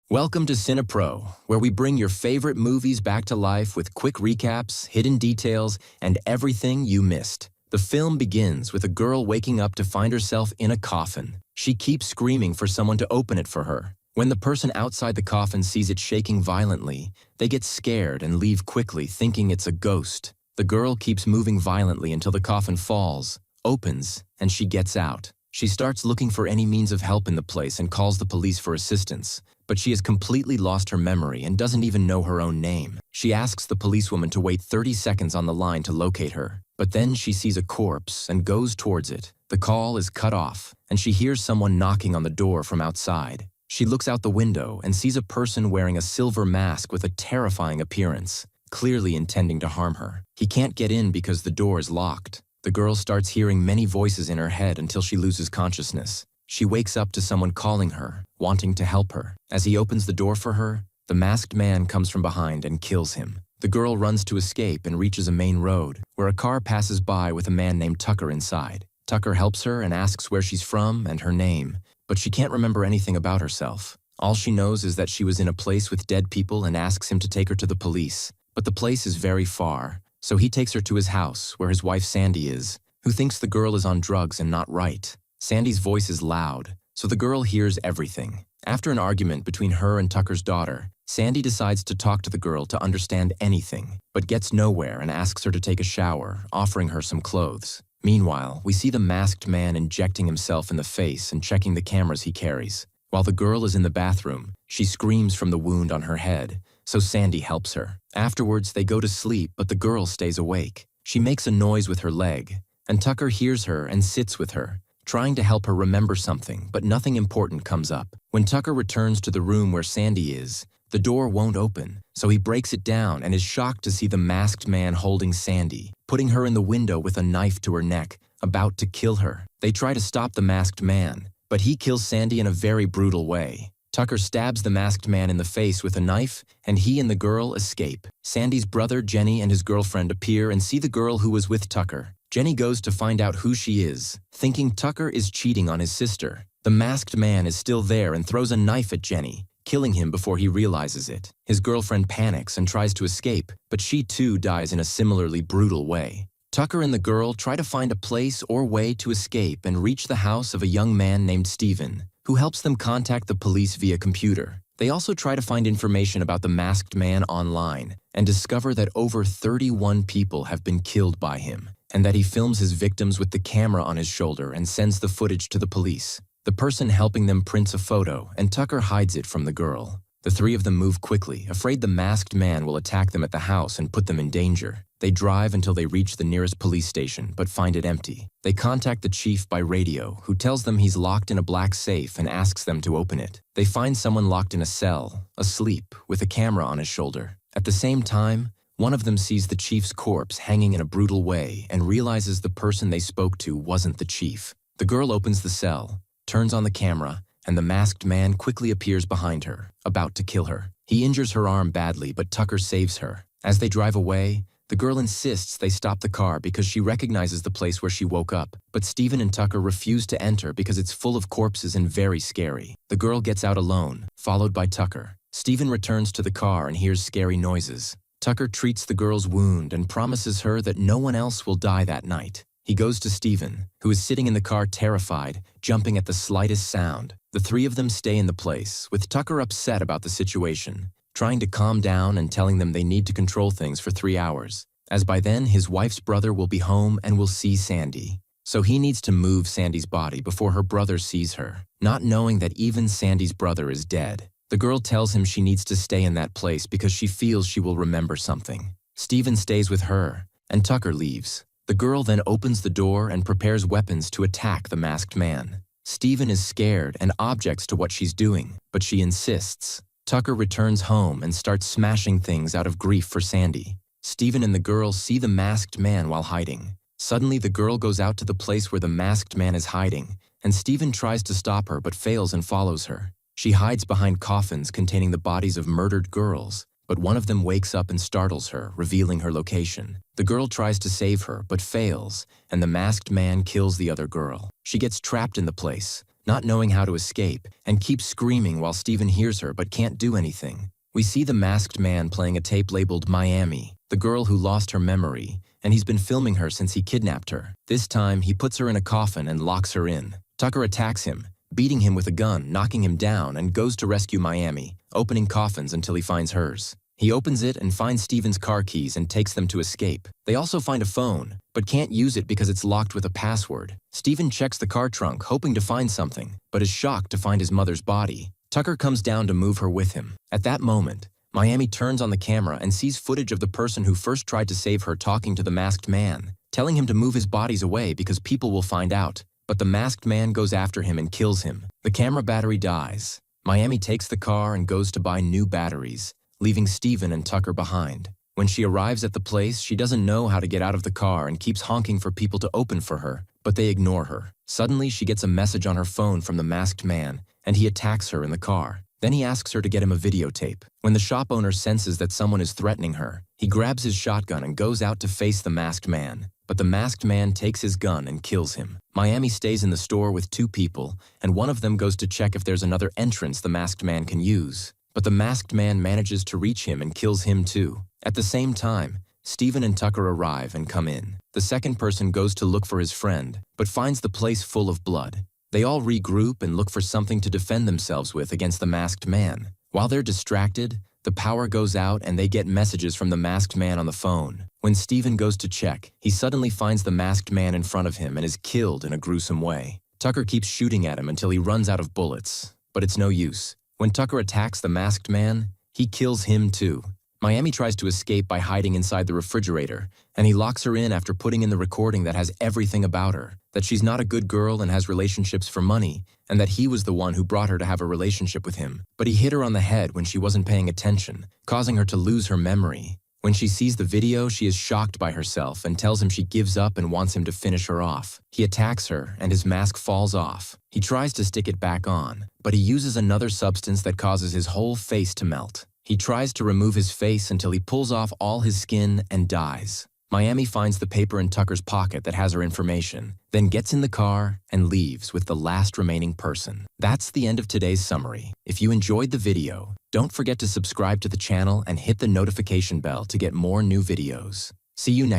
Welcome to CINEPRO, where we bring your favorite movies back to life with quick recaps, hidden details, and everything you missed. The film begins with a girl waking up to find herself in a coffin. She keeps screaming for someone to open it for her. When the person outside the coffin sees it shaking violently, they get scared and leave quickly, thinking it's a ghost. The girl keeps moving violently until the coffin falls, opens, and she gets out. She starts looking for any means of help in the place and calls the police for assistance. But she has completely lost her memory and doesn't even know her own name. She asks the policewoman to wait 30 seconds on the line to locate her. But then she sees a corpse and goes towards it. The call is cut off, and she hears someone knocking on the door from outside. She looks out the window and sees a person wearing a silver mask with a terrifying appearance, clearly intending to harm her. He can't get in because the door is locked. The girl starts hearing many voices in her head until she loses consciousness. She wakes up to someone calling her, wanting to help her. As he opens the door for her, the masked man comes from behind and kills him. The girl runs to escape and reaches a main road, where a car passes by with a man named Tucker inside. Tucker helps her and asks where she's from and her name, but she can't remember anything about herself. All she knows is that she was in a place with dead people and asks him to take her to the police. But the place is very far, so he takes her to his house, where his wife Sandy is, who thinks the girl is on drugs and not right. Sandy's voice is loud, so the girl hears everything. After an argument between her and Tucker's daughter, Sandy decides to talk to the girl to understand anything, but gets nowhere and asks her to take a shower, offering her some clothes. Meanwhile, we see the masked man injecting himself in the face and checking the cameras he carries. While the girl is in the bathroom, she screams from the wound on her head, so Sandy helps her. Afterwards, they go to sleep, but the girl stays awake. She makes a noise with her leg, and Tucker hears her and sits with her, trying to help her remember something, but nothing important comes up. When Tucker returns to the room where Sandy is, the door won't open, so he breaks it down and is shocked to see the masked man holding Sandy, putting her in the window with a knife to her neck, about to kill her. They try to stop the masked man, but he kills Sandy in a very brutal way. Tucker stabs the masked man in the face with a knife, and he and the girl escape. Sandy's brother, Jenny, and his girlfriend appear and see the girl who was with Tucker. Jenny goes to find out who she is, thinking Tucker is cheating on his sister. The masked man is still there and throws a knife at Jenny, killing him before he realizes it. His girlfriend panics and tries to escape, but she too dies in a similarly brutal way. Tucker and the girl try to find a place or way to escape and reach the house of a young man named Steven, who helps them contact the police via computer. They also try to find information about the masked man online and discover that over 31 people have been killed by him, and that he films his victims with the camera on his shoulder and sends the footage to the police. The person helping them prints a photo, and Tucker hides it from the girl. The three of them move quickly, afraid the masked man will attack them at the house and put them in danger. They drive until they reach the nearest police station, but find it empty. They contact the chief by radio, who tells them he's locked in a black safe and asks them to open it. They find someone locked in a cell, asleep, with a camera on his shoulder. At the same time, one of them sees the chief's corpse hanging in a brutal way and realizes the person they spoke to wasn't the chief. The girl opens the cell, turns on the camera, and the masked man quickly appears behind her, about to kill her. He injures her arm badly, but Tucker saves her. As they drive away, the girl insists they stop the car because she recognizes the place where she woke up, but Steven and Tucker refuse to enter because it's full of corpses and very scary. The girl gets out alone, followed by Tucker. Steven returns to the car and hears scary noises. Tucker treats the girl's wound and promises her that no one else will die that night. He goes to Steven, who is sitting in the car terrified, jumping at the slightest sound. The three of them stay in the place, with Tucker upset about the situation, trying to calm down and telling them they need to control things for 3 hours, as by then his wife's brother will be home and will see Sandy. So he needs to move Sandy's body before her brother sees her, not knowing that even Sandy's brother is dead. The girl tells him she needs to stay in that place because she feels she will remember something. Steven stays with her, and Tucker leaves. The girl then opens the door and prepares weapons to attack the masked man. Steven is scared and objects to what she's doing, but she insists. Tucker returns home and starts smashing things out of grief for Sandy. Steven and the girl see the masked man while hiding. Suddenly, the girl goes out to the place where the masked man is hiding, and Steven tries to stop her but fails and follows her. She hides behind coffins containing the bodies of murdered girls, but one of them wakes up and startles her, revealing her location. The girl tries to save her, but fails, and the masked man kills the other girl. She gets trapped in the place, not knowing how to escape, and keeps screaming while Steven hears her but can't do anything. We see the masked man playing a tape labeled Miami, the girl who lost her memory, and he's been filming her since he kidnapped her. This time, he puts her in a coffin and locks her in. Tucker attacks him, beating him with a gun, knocking him down, and goes to rescue Miami, opening coffins until he finds hers. He opens it and finds Steven's car keys and takes them to escape. They also find a phone, but can't use it because it's locked with a password. Steven checks the car trunk, hoping to find something, but is shocked to find his mother's body. Tucker comes down to move her with him. At that moment, Miami turns on the camera and sees footage of the person who first tried to save her talking to the masked man, telling him to move his bodies away because people will find out. But the masked man goes after him and kills him. The camera battery dies. Miami takes the car and goes to buy new batteries, leaving Steven and Tucker behind. When she arrives at the place, she doesn't know how to get out of the car and keeps honking for people to open for her, but they ignore her. Suddenly, she gets a message on her phone from the masked man, and he attacks her in the car. Then he asks her to get him a videotape. When the shop owner senses that someone is threatening her, he grabs his shotgun and goes out to face the masked man. But the masked man takes his gun and kills him. Miami stays in the store with two people, and one of them goes to check if there's another entrance the masked man can use. But the masked man manages to reach him and kills him too. At the same time, Steven and Tucker arrive and come in. The second person goes to look for his friend, but finds the place full of blood. They all regroup and look for something to defend themselves with against the masked man. While they're distracted, the power goes out and they get messages from the masked man on the phone. When Steven goes to check, he suddenly finds the masked man in front of him and is killed in a gruesome way. Tucker keeps shooting at him until he runs out of bullets, but it's no use. When Tucker attacks the masked man, he kills him too. Miami tries to escape by hiding inside the refrigerator, and he locks her in after putting in the recording that has everything about her, that she's not a good girl and has relationships for money, and that he was the one who brought her to have a relationship with him. But he hit her on the head when she wasn't paying attention, causing her to lose her memory. When she sees the video, she is shocked by herself and tells him she gives up and wants him to finish her off. He attacks her, and his mask falls off. He tries to stick it back on, but he uses another substance that causes his whole face to melt. He tries to remove his face until he pulls off all his skin and dies. Miami finds the paper in Tucker's pocket that has her information, then gets in the car and leaves with the last remaining person. That's the end of today's summary. If you enjoyed the video, don't forget to subscribe to the channel and hit the notification bell to get more new videos. See you next time.